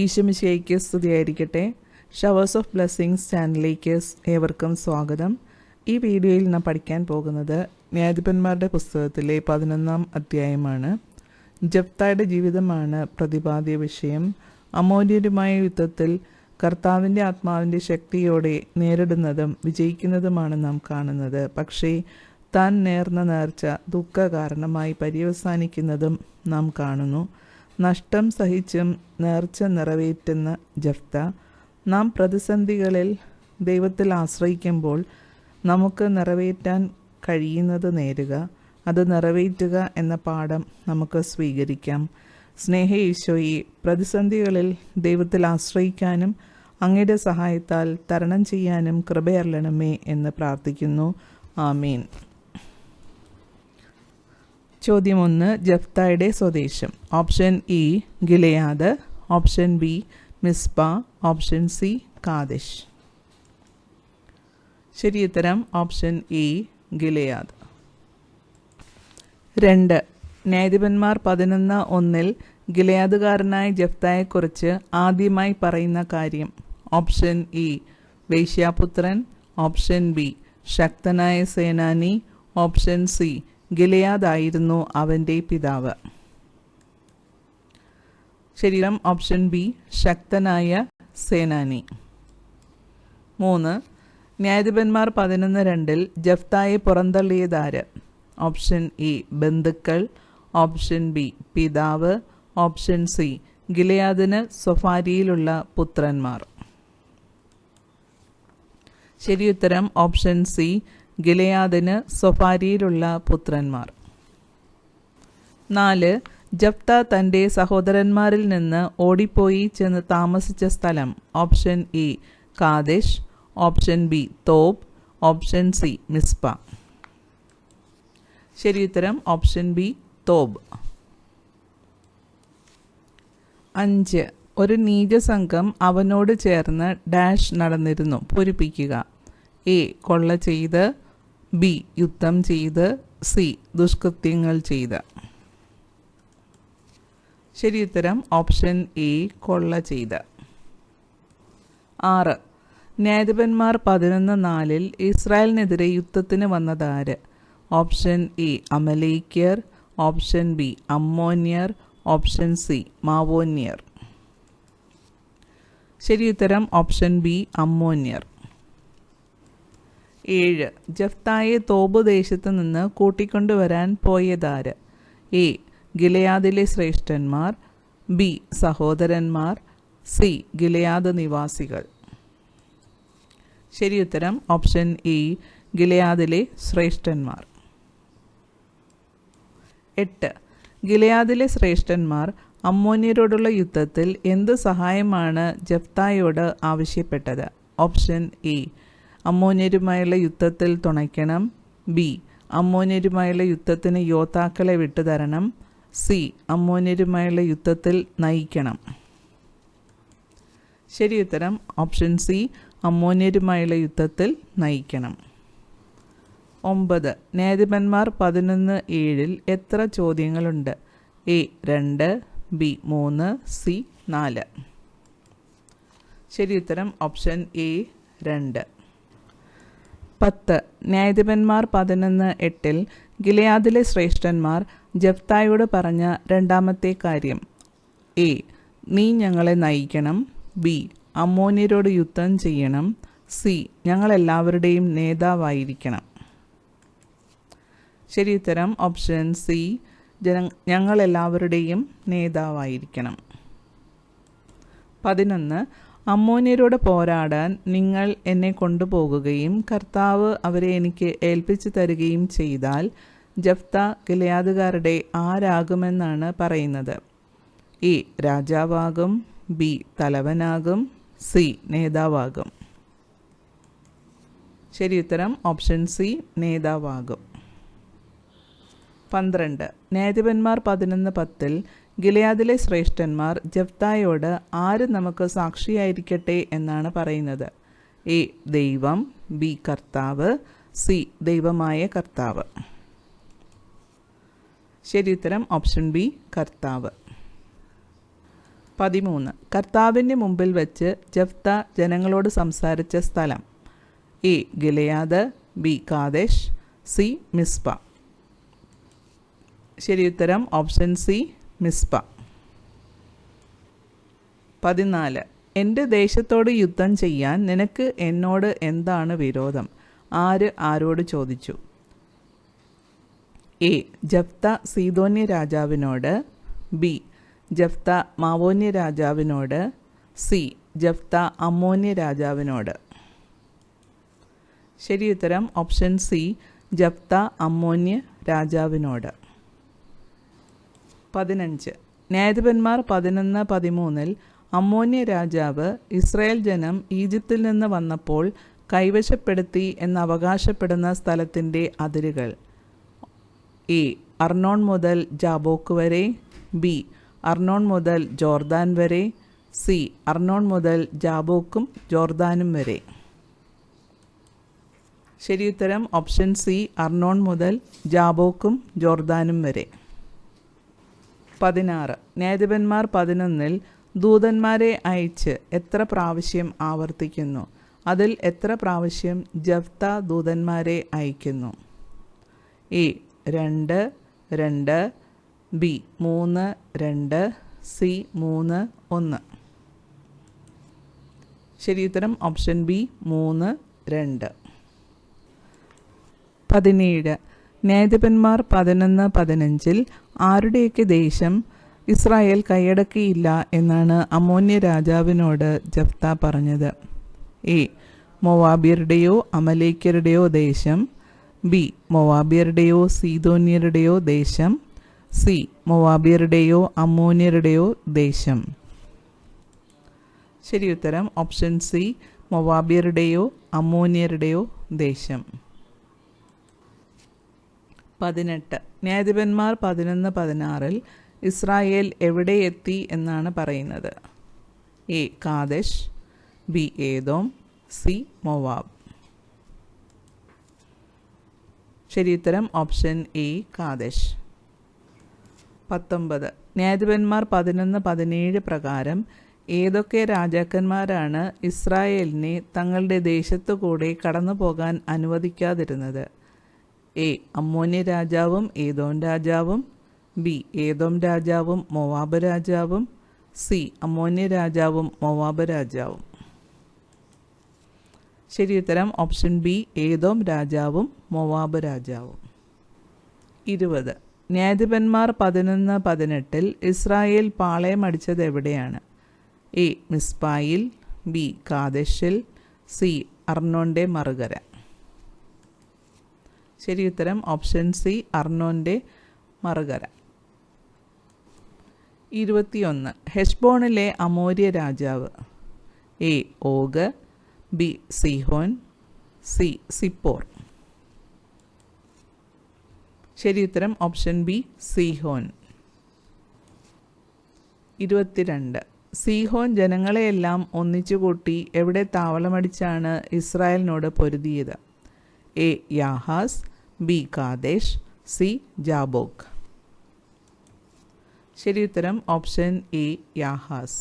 ഈശോമിശിഹായ്ക്ക് സ്തുതിയായിരിക്കട്ടെ. Showers of blessings ചാനലിലേക്ക് ഏവർക്കും സ്വാഗതം. ഈ വീഡിയോയിൽ നാം പഠിക്കാൻ പോകുന്നത് ന്യായാധിപന്മാരുടെ പുസ്തകത്തിലെ 11-ാം അധ്യായമാണ്. ജെഫ്തായുടെ ജീവിതമാണ് പ്രതിപാദ്യ വിഷയം. അമ്മോന്യരുമായ യുദ്ധത്തിൽ കർത്താവിൻ്റെ ആത്മാവിൻ്റെ ശക്തിയോടെ നേരിടുന്നതും വിജയിക്കുന്നതുമാണ് നാം കാണുന്നത്. പക്ഷേ താൻ നേർന്ന നേർച്ച ദുഃഖ കാരണമായി പര്യവസാനിക്കുന്നതും നാം കാണുന്നു. നഷ്ടം സഹിച്ചും നേർച്ച നിറവേറ്റുന്ന ജെഫ്ത, നാം പ്രതിസന്ധികളിൽ ദൈവത്തിൽ ആശ്രയിക്കുമ്പോൾ നമുക്ക് നിറവേറ്റാൻ കഴിയുന്നത് നേരുക, അത് നിറവേറ്റുക എന്ന പാഠം നമുക്ക് സ്വീകരിക്കാം. സ്നേഹ ഈശോയെ, പ്രതിസന്ധികളിൽ ദൈവത്തിൽ ആശ്രയിക്കാനും അങ്ങയുടെ സഹായത്താൽ തരണം ചെയ്യാനും കൃപയരുളണമേ എന്ന് പ്രാർത്ഥിക്കുന്നു. ആമീൻ. ചോദ്യം 1. ജെഫ്തായുടെ സ്വദേശം. Option E Gilead, option B Mizpah, option C Kadesh. ശരിയുത്തരം ഓപ്ഷൻ ഇ ഗിലെയാദ്. 2. ന്യായാധിപന്മാർ 11:1 ഗിലെയാദുകാരനായ ജെഫ്തായെക്കുറിച്ച് ആദ്യമായി പറയുന്ന കാര്യം. ഓപ്ഷൻ ഇ വേശ്യാപുത്രൻ, ഓപ്ഷൻ ബി ശക്തനായ സേനാനി, ഓപ്ഷൻ സി ഗിലെയാദായിരുന്നു അവൻ്റെ പിതാവ്. ശരിയുത്തരം ഓപ്ഷൻ ബി ശക്തനായ സേനാനി. 3. ന്യായാധിപന്മാർ 11:2 ജെഫ്തായെ പുറന്തള്ളിയതാര്? ഓപ്ഷൻ ഇ ബന്ധുക്കൾ, ഓപ്ഷൻ ബി പിതാവ്, ഓപ്ഷൻ സി ഗിലെയാദിന് സ്വഫാരിയിലുള്ള പുത്രന്മാർ. ശരിയുത്തരം ഓപ്ഷൻ സി ഗിലെയാദിന് സ്വഫാരിയിലുള്ള പുത്രന്മാർ. 4. ജെഫ്ത തൻ്റെ സഹോദരന്മാരിൽ നിന്ന് ഓടിപ്പോയി ചെന്ന് താമസിച്ച സ്ഥലം. Option E Kadesh, option B Tob, option C Mizpah. ശരിയുത്തരം ഓപ്ഷൻ ബി തോബ്. 5. ഒരു നീചസംഘം അവനോട് ചേർന്ന് ഡാഷ് നടന്നിരുന്നു. പൂരിപ്പിക്കുക. എ കൊള്ള ചെയ്ത്, ബി യുദ്ധം ചെയ്ത്, സി ദുഷ്കൃത്യങ്ങൾ ചെയ്ത്. ശരിയുത്തരം ഓപ്ഷൻ എ കൊള്ള ചെയ്ത്. 6. ന്യായാധിപന്മാർ 11:4 ഇസ്രായേലിനെതിരെ യുദ്ധത്തിന് വന്നതാര്? ഓപ്ഷൻ എ അമലേക്യർ, ഓപ്ഷൻ ബി അമ്മോന്യർ, ഓപ്ഷൻ സി മാവോന്യർ. ശരിയുത്തരം ഓപ്ഷൻ ബി അമ്മോന്യർ. 7. ജെഫ്തായെ തോബ് ദേശത്ത് നിന്ന് കൂട്ടിക്കൊണ്ടുവരാൻ പോയതാര്? എ ഗിലെയാദിലെ ശ്രേഷ്ഠന്മാർ, ബി സഹോദരന്മാർ, സി ഗിലെയാദ് നിവാസികൾ. ശരിയുത്തരം ഓപ്ഷൻ എ ഗിലെയാദിലെ ശ്രേഷ്ഠന്മാർ. 8. ഗിലെയാദിലെ ശ്രേഷ്ഠന്മാർ അമ്മോന്യരോടുള്ള യുദ്ധത്തിൽ എന്ത് സഹായമാണ് ജെഫ്തായോട് ആവശ്യപ്പെട്ടത്? ഓപ്ഷൻ എ അമ്മോന്യരുമായുള്ള യുദ്ധത്തിൽ തുണയ്ക്കണം, ബി അമ്മോന്യരുമായുള്ള യുദ്ധത്തിന് യോദ്ധാക്കളെ വിട്ടുതരണം, സി അമ്മോന്യരുമായുള്ള യുദ്ധത്തിൽ നയിക്കണം. ശരിയുത്തരം ഓപ്ഷൻ സി അമ്മോന്യരുമായുള്ള യുദ്ധത്തിൽ നയിക്കണം. 9. ന്യായാധിപന്മാർ 11:7 എത്ര ചോദ്യങ്ങളുണ്ട്? A 2, B 3, C 4. ശരിയുത്തരം ഓപ്ഷൻ എ 2. 10. ന്യായാധിപന്മാർ 11:8 ഗിലെയാദിലെ ശ്രേഷ്ഠന്മാർ ജെഫ്തായോട് പറഞ്ഞ രണ്ടാമത്തെ കാര്യം. എ നീ ഞങ്ങളെ നയിക്കണം, ബി അമ്മോന്യരോട് യുദ്ധം ചെയ്യണം, സി ഞങ്ങളെല്ലാവരുടെയും നേതാവായിരിക്കണം. ശരിയുത്തരം ഓപ്ഷൻ സി ഞങ്ങളെല്ലാവരുടെയും നേതാവായിരിക്കണം. 11. അമ്മോന്യരോട് പോരാടാൻ നിങ്ങൾ എന്നെ കൊണ്ടുപോകുകയും കർത്താവ് അവരെ എനിക്ക് ഏൽപ്പിച്ചു തരികയും ചെയ്താൽ ജെഫ്ത ഗിലെയാദുകാരുടെ ആരാകുമെന്നാണ് പറയുന്നത്? എ രാജാവാകും, ബി തലവനാകും, സി നേതാവാകും. ശരിയുത്തരം ഓപ്ഷൻ സി നേതാവാകും. 12. ന്യായാധിപന്മാർ 11:10 ഗിലെയാദിലെ ശ്രേഷ്ഠന്മാർ ജെഫ്തായോട് ആര് നമുക്ക് സാക്ഷിയായിരിക്കട്ടെ എന്നാണ് പറയുന്നത്? എ ദൈവം, ബി കർത്താവ്, സി ദൈവമായ കർത്താവ്. ശരിയുത്തരം ഓപ്ഷൻ ബി കർത്താവ്. 13. കർത്താവിൻ്റെ മുമ്പിൽ വെച്ച് ജഫ്ത ജനങ്ങളോട് സംസാരിച്ച സ്ഥലം. എ ഗിലെയാദ്, ബി കാദേശ്, സി മിസ്പ. ശരിയുത്തരം ഓപ്ഷൻ സി മിസ്പ. 14. എൻ്റെ ദേശത്തോട് യുദ്ധം ചെയ്യാൻ നിനക്ക് എന്നോട് എന്താണ് വിരോധം? ആര് ആരോട് ചോദിച്ചു? എ ജഫ്ത സീദോന്യ രാജാവിനോട്, ബി ജഫ്ത മാവോന്യ രാജാവിനോട്, സി ജഫ്ത അമ്മോന്യ രാജാവിനോട്. ശരിയുത്തരം ഓപ്ഷൻ സി ജഫ്ത അമ്മോന്യ രാജാവിനോട്. 15. ന്യായാധിപന്മാർ 11:13 അമ്മോന്യ രാജാവ് ഇസ്രായേൽ ജനം ഈജിപ്തിൽ നിന്ന് വന്നപ്പോൾ കൈവശപ്പെടുത്തി എന്നവകാശപ്പെടുന്ന സ്ഥലത്തിൻ്റെ അതിരുകൾ. എ അർണോൺ മുതൽ ജാബോക്ക് വരെ, ബി അർണോൺ മുതൽ ജോർദാൻ വരെ, സി അർണോൺ മുതൽ ജാബോക്കും ജോർദാനും വരെ. ശരിയുത്തരം ഓപ്ഷൻ സി അർണോൺ മുതൽ ജാബോക്കും ജോർദാനും വരെ. 16. ന്യായാധിപന്മാർ 11 ദൂതന്മാരെ അയച്ച് എത്ര പ്രാവശ്യം ആവർത്തിക്കുന്നു? അതിൽ എത്ര പ്രാവശ്യം ജഫ്ത ദൂതന്മാരെ അയക്കുന്നു? A 2, 2, B 3, 2, C 3, 1. ശരിയുത്തരം ഓപ്ഷൻ ബി 3, 2. 17. ന്യായാധിപന്മാർ 11:15 ആരുടെയൊക്കെ ദേശം ഇസ്രായേൽ കൈയടക്കിയില്ല എന്നാണ് അമ്മോന്യ രാജാവിനോട് ജഫ്ത പറഞ്ഞത്? എ മൊവാബ്യരുടെയോ അമലേക്യരുടെയോ ദേശം, ബി മൊവാബ്യരുടെയോ സീദോന്യരുടെയോ ദേശം, സി മൊവാബ്യരുടെയോ അമ്മോന്യരുടെയോ ദേശം. ശരിയുത്തരം ഓപ്ഷൻ സി മൊവാബ്യരുടെയോ അമ്മോന്യരുടെയോ ദേശം. 18. ന്യായാധിപന്മാർ 11:16 ഇസ്രായേൽ എവിടെ എത്തി എന്നാണ് പറയുന്നത്? A Kadesh, B Edom, C Moab. ശരിയുത്തരം ഓപ്ഷൻ എ കാദേശ്. 19. ന്യായാധിപന്മാർ 11:17 പ്രകാരം ഏതൊക്കെ രാജാക്കന്മാരാണ് ഇസ്രായേലിനെ തങ്ങളുടെ ദേശത്തുകൂടെ കടന്നു പോകാൻ അനുവദിക്കാതിരുന്നത്? എ അമ്മോന്യ രാജാവും ഏദോം രാജാവും, ബി ഏദോം രാജാവും മൊവാബ് രാജാവും, സി അമ്മോന്യ രാജാവും മൊവാബ് രാജാവും. ശരിയുത്തരം ഓപ്ഷൻ ബി ഏദോം രാജാവും മൊവാബ് രാജാവും. 20. ന്യായാധിപന്മാർ 11:18 ഇസ്രായേൽ പാളയമടിച്ചത് എവിടെയാണ്? എ മിസ്പായിൽ, ബി കാദേശിൽ, സി അർണോൻ്റെ മറുകര. ശരിയുത്തരം ഓപ്ഷൻ സി അർണോൻ്റെ മറുകര. 21. ഹെഷ്ബോണിലെ അമോര്യ രാജാവ്. എ ഓഗ്, ബി സീഹോൻ, സി സിപ്പോർ. ശരിയുത്തരം ഓപ്ഷൻ ബി സീഹോൻ. 22. സീഹോൻ ജനങ്ങളെയെല്ലാം ഒന്നിച്ചുകൂട്ടി എവിടെ താവളമടിച്ചാണ് ഇസ്രായേലിനോട് പൊരുതിയത്? എ യാഹാസ്, ബി കാദേശ്, സി ജാബോക്ക്. ശരിയുത്തരം ഓപ്ഷൻ എ യാഹാസ്.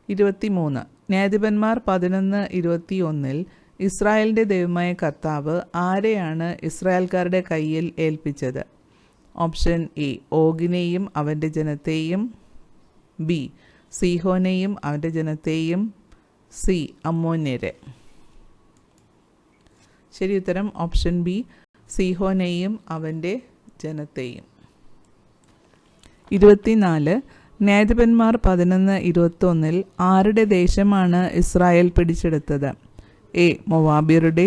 23. ന്യായാധിപന്മാർ 11:21 ഇസ്രായേലിൻ്റെ ദൈവമായ കർത്താവ് ആരെയാണ് ഇസ്രായേൽക്കാരുടെ കയ്യിൽ ഏൽപ്പിച്ചത്? ഓപ്ഷൻ എ ഓഗിനെയും അവൻ്റെ ജനത്തെയും, ബി സീഹോനെയും അവൻ്റെ ജനത്തെയും, സി അമ്മോന്യരെ. ശരിയുത്തരം ഓപ്ഷൻ ബി സീഹോനെയും അവൻ്റെ ജനത്തെയും. 24. ന്യായാധിപന്മാർ 11:21 ആരുടെ ദേശമാണ് ഇസ്രായേൽ പിടിച്ചെടുത്തത്? എ മൊവാബ്യരുടെ,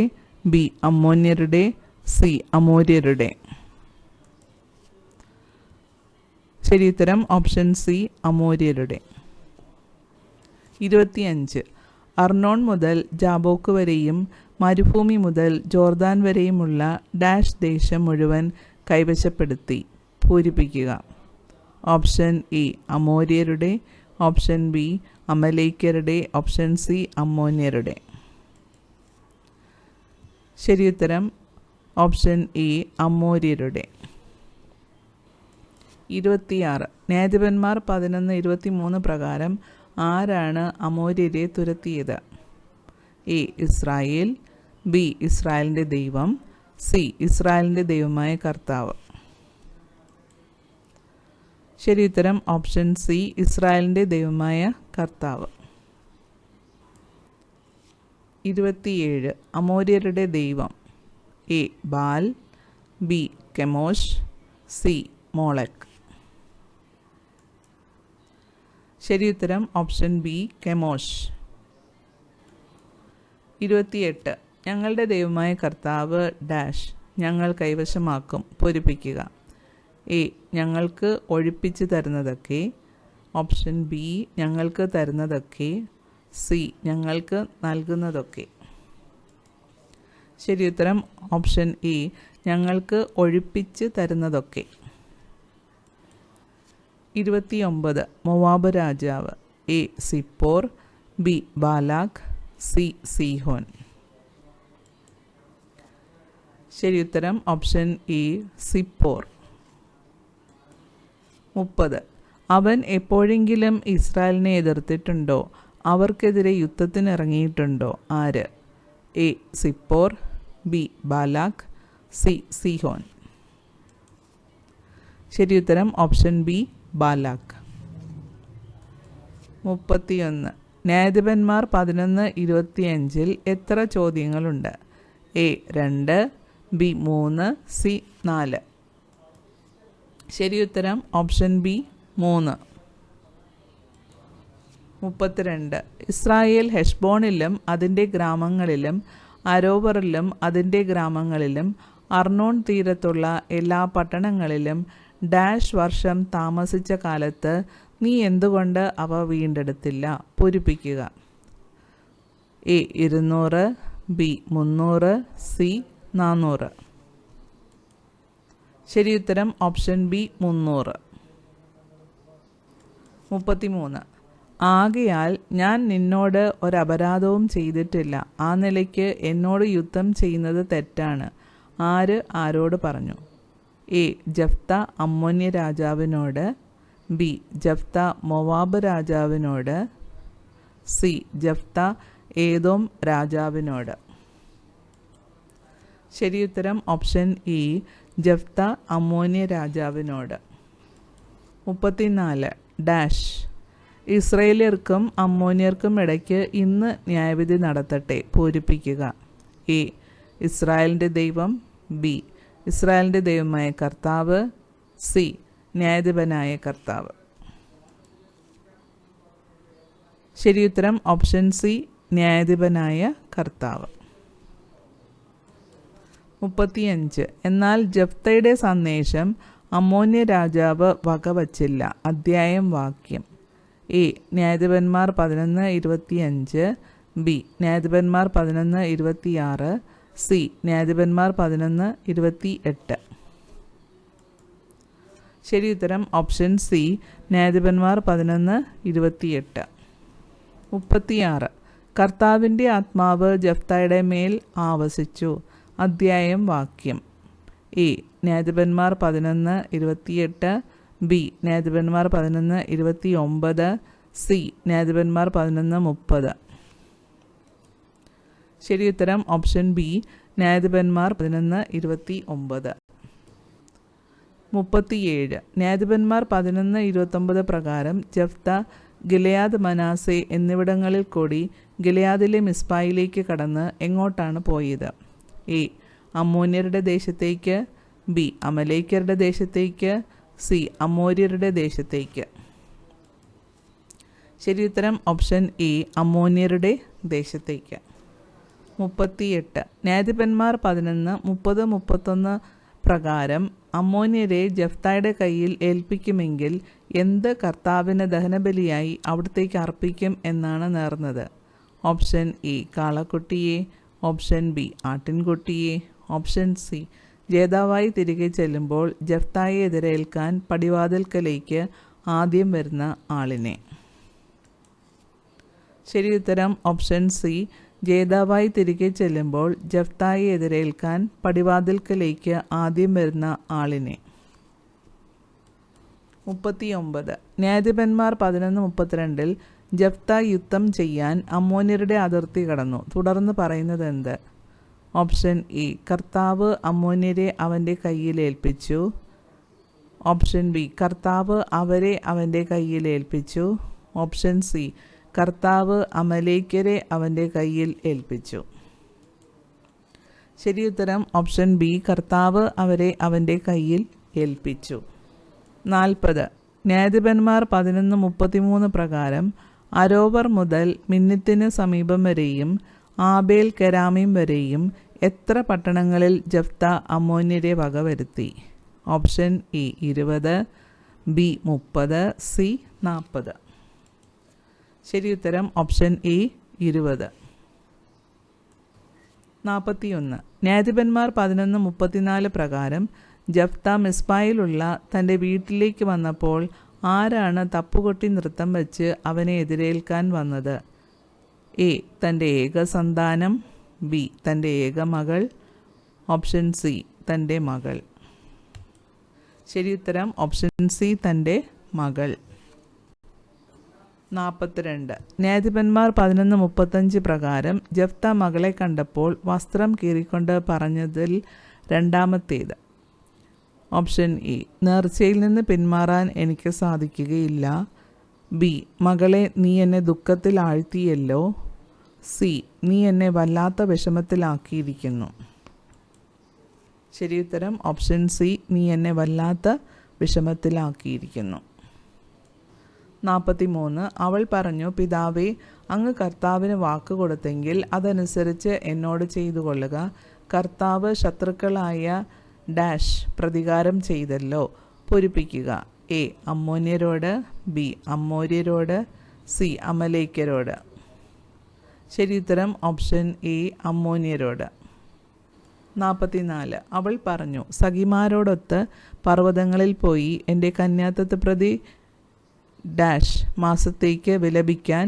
ബി അമ്മോന്യരുടെ, സി അമോര്യരുടെ. ശരിയുത്തരം ഓപ്ഷൻ സി അമോര്യരുടെ. 25. അർണോൺ മുതൽ ജാബോക്ക് വരെയും മരുഭൂമി മുതൽ ജോർദാൻ വരെയുമുള്ള ഡാഷ് ദേശം മുഴുവൻ കൈവശപ്പെടുത്തി. പൂരിപ്പിക്കുക. ഓപ്ഷൻ എ അമോര്യരുടെ, ഓപ്ഷൻ ബി അമലേക്യരുടെ, ഓപ്ഷൻ സി അമ്മോന്യരുടെ. ശരിയുത്തരം ഓപ്ഷൻ എ അമോര്യരുടെ. 26. ന്യായാധിപന്മാർ 11:23 പ്രകാരം ആരാണ് അമോര്യരെ തുരത്തിയത്? എ. ഇസ്രായേൽ, ബി. ഇസ്രായേലിൻ്റെ ദൈവം, സി. ഇസ്രായേലിൻ്റെ ദൈവമായ കർത്താവ്. ശരി ഉത്തരം ഓപ്ഷൻ സി, ഇസ്രായേലിൻ്റെ ദൈവമായ കർത്താവ്. 27. അമോര്യരുടെ ദൈവം. എ. ബാൽ, ബി. കെമോഷ്, സി. മോളെക്. ശരി ഉത്തരം ഓപ്ഷൻ ബി, കെമോഷ്. 28. ഞങ്ങളുടെ ദൈവമായ കർത്താവ് ഡാഷ് ഞങ്ങൾ കൈവശമാക്കും, പൂരിപ്പിക്കുക. എ. ഞങ്ങൾക്ക് ഒഴിപ്പിച്ച് തരുന്നതൊക്കെ, ഓപ്ഷൻ ബി. ഞങ്ങൾക്ക് തരുന്നതൊക്കെ, സി. ഞങ്ങൾക്ക് നൽകുന്നതൊക്കെ. ശരി ഉത്തരം ഓപ്ഷൻ എ, ഞങ്ങൾക്ക് ഒഴിപ്പിച്ച് തരുന്നതൊക്കെ. 29. മോവാബ് രാജാവ്. എ. സിപ്പോർ, ബി. ബാലാഖ്, സി. സീഹോൻ. ശരി ഉത്തരം ഓപ്ഷൻ എ, സിപ്പോർ. 30. അവൻ എപ്പോഴെങ്കിലും ഇസ്രായേലിനെ എതിർത്തിട്ടുണ്ടോ? അവർക്കെതിരെ യുദ്ധത്തിനിറങ്ങിയിട്ടുണ്ടോ? ആര്? എ. സിപ്പോർ, ബി. ബാലാഖ്, സി. സീഹോൻ. ശരി ഉത്തരം ഓപ്ഷൻ ബി, ബാലാഖ്. 31. ന്യായാധിപന്മാർ 11:25 എത്ര ചോദ്യങ്ങളുണ്ട്? എ. 2, ബി. 3, സി. 4. ശരി ഉത്തരം ഓപ്ഷൻ ബി, 3. 32. ഇസ്രായേൽ ഹെഷ്ബോണിലും അതിൻ്റെ ഗ്രാമങ്ങളിലും അരോവറിലും അതിൻ്റെ ഗ്രാമങ്ങളിലും അർണോൺ തീരത്തുള്ള എല്ലാ പട്ടണങ്ങളിലും ഡാഷ് വർഷം താമസിച്ച കാലത്ത് നീ എന്തുകൊണ്ട് അവ വീണ്ടെടുത്തില്ല? പൂരിപ്പിക്കുക. എ. 200, ബി. 300, സി. 400. ശരി ഉത്തരം ഓപ്ഷൻ ബി, 300. 33. ആകയാൽ ഞാൻ നിന്നോട് ഒരപരാധവും ചെയ്തിട്ടില്ല, ആ നിലയ്ക്ക് എന്നോട് യുദ്ധം ചെയ്യുന്നത് തെറ്റാണ്. ആര് ആരോട് പറഞ്ഞു? എ. ജഫ്ത അമ്മോന്യ രാജാവിനോട്, ബി. ജഫ്ത മോവാബ് രാജാവിനോട്, സി. ജഫ്ത ഏദോം രാജാവിനോട്. ശരി ഉത്തരം ഓപ്ഷൻ എ, ജഫ്ത അമ്മോന്യ രാജാവിനോട്. 34. ഡാഷ് ഇസ്രയേല്യർക്കും അമ്മോന്യർക്കും ഇടയ്ക്ക് ഇന്ന് ന്യായവിധി നടത്തട്ടെ, പൂരിപ്പിക്കുക. എ. ഇസ്രായേലിൻ്റെ ദൈവം, ബി. ഇസ്രായേലിൻ്റെ ദൈവമായ കർത്താവ്, സി. ന്യായാധിപനായ കർത്താവ്. ശരി ഉത്തരം ഓപ്ഷൻ സി, ന്യായാധിപനായ കർത്താവ്. 35. എന്നാൽ ജഫ്തയുടെ സന്ദേശം അമ്മോന്യ രാജാവ് വകവച്ചില്ല. അധ്യായം, വാക്യം. എ. ന്യായാധിപന്മാർ 11:25, ബി. ന്യായാധിപന്മാർ 11:26, സി. ന്യായാധിപന്മാർ 11:28. ശരി ഉത്തരം ഓപ്ഷൻ സി, ന്യായാധിപന്മാർ 11:28. 36. കർത്താവിൻ്റെ ആത്മാവ് ജഫ്തയുടെ മേൽ ആവസിച്ചു. അധ്യായം, വാക്യം. എ. ന്യായാധിപന്മാർ 11:28, ബി. ന്യായാധിപന്മാർ 11:29, സി. ന്യായാധിപന്മാർ 11:30. ശരി ഉത്തരം ഓപ്ഷൻ ബി, ന്യായാധിപന്മാർ 11:29. 37. ന്യായാധിപന്മാർ 11:29 പ്രകാരം ജഫ്ത ഗിലെയാദ്, മനാസെ എന്നിവിടങ്ങളിൽ കൂടി ഗിലെയാദിലെ മിസ്പായിലേക്ക് കടന്ന് എങ്ങോട്ടാണ് പോയത്? എ. അമ്മോന്യരുടെ ദേശത്തേക്ക്, ബി. അമലേക്യരുടെ ദേശത്തേക്ക്, സി. അമോര്യരുടെ ദേശത്തേക്ക്. ശരി ഉത്തരം ഓപ്ഷൻ എ, അമ്മോന്യരുടെ ദേശത്തേക്ക്. 38. ന്യായാധിപന്മാർ 11:30-31 പ്രകാരം അമ്മോന്യരെ ജഫ്തയുടെ കയ്യിൽ ഏൽപ്പിക്കുമെങ്കിൽ എന്ത് കർത്താവിന് ദഹനബലിയായി അവിടത്തേക്ക് അർപ്പിക്കും എന്നാണ് നേർന്നത്? Option A. കാളക്കുട്ടിയെ, ഓപ്ഷൻ ബി. ആട്ടിൻകുട്ടിയെ, ഓപ്ഷൻ സി. ജേതാവായി തിരികെ ചെല്ലുമ്പോൾ ജഫ്തായെ എതിരേൽക്കാൻ പടിവാതിൽക്കലേക്ക് ആദ്യം വരുന്ന ആളിനെ. ശരി ഉത്തരം ഓപ്ഷൻ സി, ജേതാവായി തിരികെ ചെല്ലുമ്പോൾ ജഫ്തായെ എതിരേൽക്കാൻ പടിവാതിൽക്കലേക്ക് ആദ്യം വരുന്ന ആളിനെ. 39. ന്യായാധിപന്മാർ 11:32 ജഫ്ത യുദ്ധം ചെയ്യാൻ അമ്മോന്യരുടെ അതിർത്തി കടന്നു. തുടർന്ന് പറയുന്നത് എന്ത്? ഓപ്ഷൻ എ, കർത്താവ് അമ്മോന്യരെ അവൻ്റെ കയ്യിൽ ഏൽപ്പിച്ചു. ഓപ്ഷൻ ബി, കർത്താവ് അവരെ അവൻ്റെ കയ്യിൽ ഏൽപ്പിച്ചു. ഓപ്ഷൻ സി, കർത്താവ് അമലേക്യരെ അവൻ്റെ കയ്യിൽ ഏൽപ്പിച്ചു. ശരിയുത്തരം ഓപ്ഷൻ ബി, കർത്താവ് അവരെ അവൻ്റെ കയ്യിൽ ഏൽപ്പിച്ചു. 40. ന്യായാധിപന്മാർ 11:33 പ്രകാരം അരോവർ മുതൽ മിന്നിത്തിന് സമീപം വരെയും ആബേൽ കെരാമീം വരെയും എത്ര പട്ടണങ്ങളിൽ ജഫ്ത അമ്മോന്യരെ വകവരുത്തി? Option A 20, B 30, C 40. ശരിയുത്തരം ഓപ്ഷൻ എ 20. 41. ന്യായാധിപന്മാർ 11:34 പ്രകാരം ജഫ്ത മിസ്പായിലുള്ള തൻ്റെ വീട്ടിലേക്ക് വന്നപ്പോൾ ആരാണ് തപ്പുകൊട്ടി നൃത്തം വച്ച് അവനെ എതിരേൽക്കാൻ വന്നത്? എ, തൻ്റെ ഏക സന്താനം. ബി, തൻ്റെ ഏക മകൾ. ഓപ്ഷൻ സി, തൻ്റെ മകൾ. ശരിയുത്തരം ഓപ്ഷൻ സി, തൻ്റെ മകൾ. 42. ന്യായാധിപന്മാർ 11:35 പ്രകാരം ജഫ്ത മകളെ കണ്ടപ്പോൾ വസ്ത്രം കീറിക്കൊണ്ട് പറഞ്ഞതിൽ രണ്ടാമത്തേത്? ഓപ്ഷൻ എ, നേർച്ചയിൽ നിന്ന് പിന്മാറാൻ എനിക്ക് സാധിക്കുകയില്ല. ബി, മകളെ നീ എന്നെ ദുഃഖത്തിൽ ആഴ്ത്തിയല്ലോ. സി, നീ എന്നെ വല്ലാത്ത വിഷമത്തിലാക്കിയിരിക്കുന്നു. ശരിയുത്തരം ഓപ്ഷൻ സി, നീ എന്നെ വല്ലാത്ത വിഷമത്തിലാക്കിയിരിക്കുന്നു. 43. അവൾ പറഞ്ഞു, പിതാവേ, അങ്ങ് കർത്താവിന് വാക്ക് കൊടുത്തെങ്കിൽ അതനുസരിച്ച് എന്നോട് ചെയ്തു കൊള്ളുക. കർത്താവ് ശത്രുക്കളായ ഡാഷ് പ്രതികാരം ചെയ്തല്ലോ. പൂരിപ്പിക്കുക. എ, അമ്മോന്യരോട്. ബി, അമ്മോര്യരോട്. സി, അമലേക്യരോട്. ശരിയുത്തരം ഓപ്ഷൻ എ, അമ്മോന്യരോട്. 44. അവൾ പറഞ്ഞു, സഖിമാരോടൊത്ത് പർവ്വതങ്ങളിൽ പോയി എൻ്റെ കന്യാത്വത്തെ പ്രതി ഡാഷ് മാസത്തേക്ക് വിലപിക്കാൻ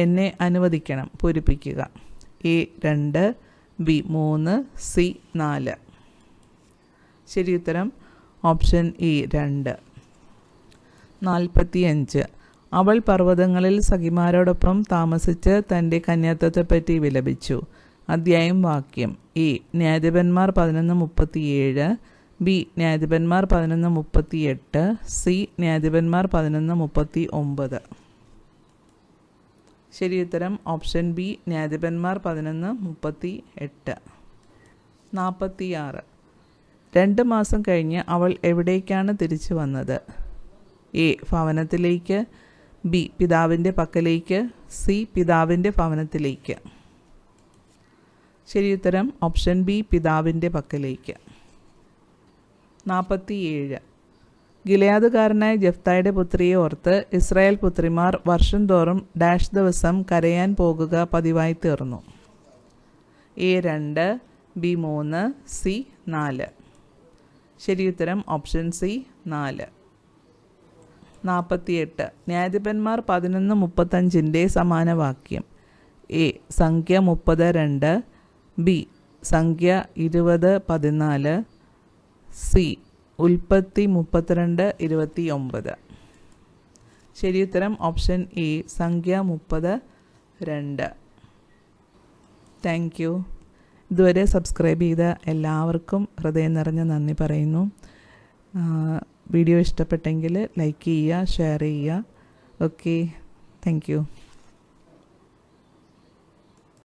എന്നെ അനുവദിക്കണം. പൂരിപ്പിക്കുക. A 2, B 3, C 4. ശരിയുത്തരം ഓപ്ഷൻ എ 2. 45. അവൾ പർവ്വതങ്ങളിൽ സഖിമാരോടൊപ്പം താമസിച്ച് തൻ്റെ കന്യാത്വത്തെപ്പറ്റി വിലപിച്ചു. അധ്യായം വാക്യം. എ, ന്യായാധിപന്മാർ 11:37. ബി, ന്യായാധിപന്മാർ 11:38. സി, ന്യായാധിപന്മാർ 11:39. ശരിയുത്തരം ഓപ്ഷൻ ബി, ന്യായാധിപന്മാർ 11:38. 46. 2 മാസം കഴിഞ്ഞ് അവൾ എവിടേക്കാണ് തിരിച്ചു വന്നത്? എ, ഭവനത്തിലേക്ക്. ബി, പിതാവിൻ്റെ പക്കലേക്ക്. സി, പിതാവിൻ്റെ ഭവനത്തിലേക്ക്. ശരിയുത്തരം ഓപ്ഷൻ ബി, പിതാവിൻ്റെ പക്കലേക്ക്. 47. ഗിലെയാദുകാരനായ ജഫ്തായുടെ പുത്രിയെ ഓർത്ത് ഇസ്രായേൽ പുത്രിമാർ വർഷം തോറും ഡാഷ് ദിവസം കരയാൻ പോകുക പതിവായി തീർന്നു. A 2, B 3, C 4. ശരിയുത്തരം ഓപ്ഷൻ സി 4. 48. ന്യായാധിപന്മാർ 11:35 സമാന വാക്യം. എ, സംഖ്യ 30:2. ബി, സംഖ്യ 20:14. സി, ഉൽപ്പത്തി 32:29. ശരിയുത്തരം ഓപ്ഷൻ എ, സംഖ്യ 30:2. Thank you. ഇതുവരെ സബ്സ്ക്രൈബ് ചെയ്ത എല്ലാവർക്കും ഹൃദയം നിറഞ്ഞ നന്ദി പറയുന്നു. വീഡിയോ ഇഷ്ടപ്പെട്ടെങ്കിൽ ലൈക്ക് ചെയ്യുക, ഷെയർ ചെയ്യുക. Okay, thank you.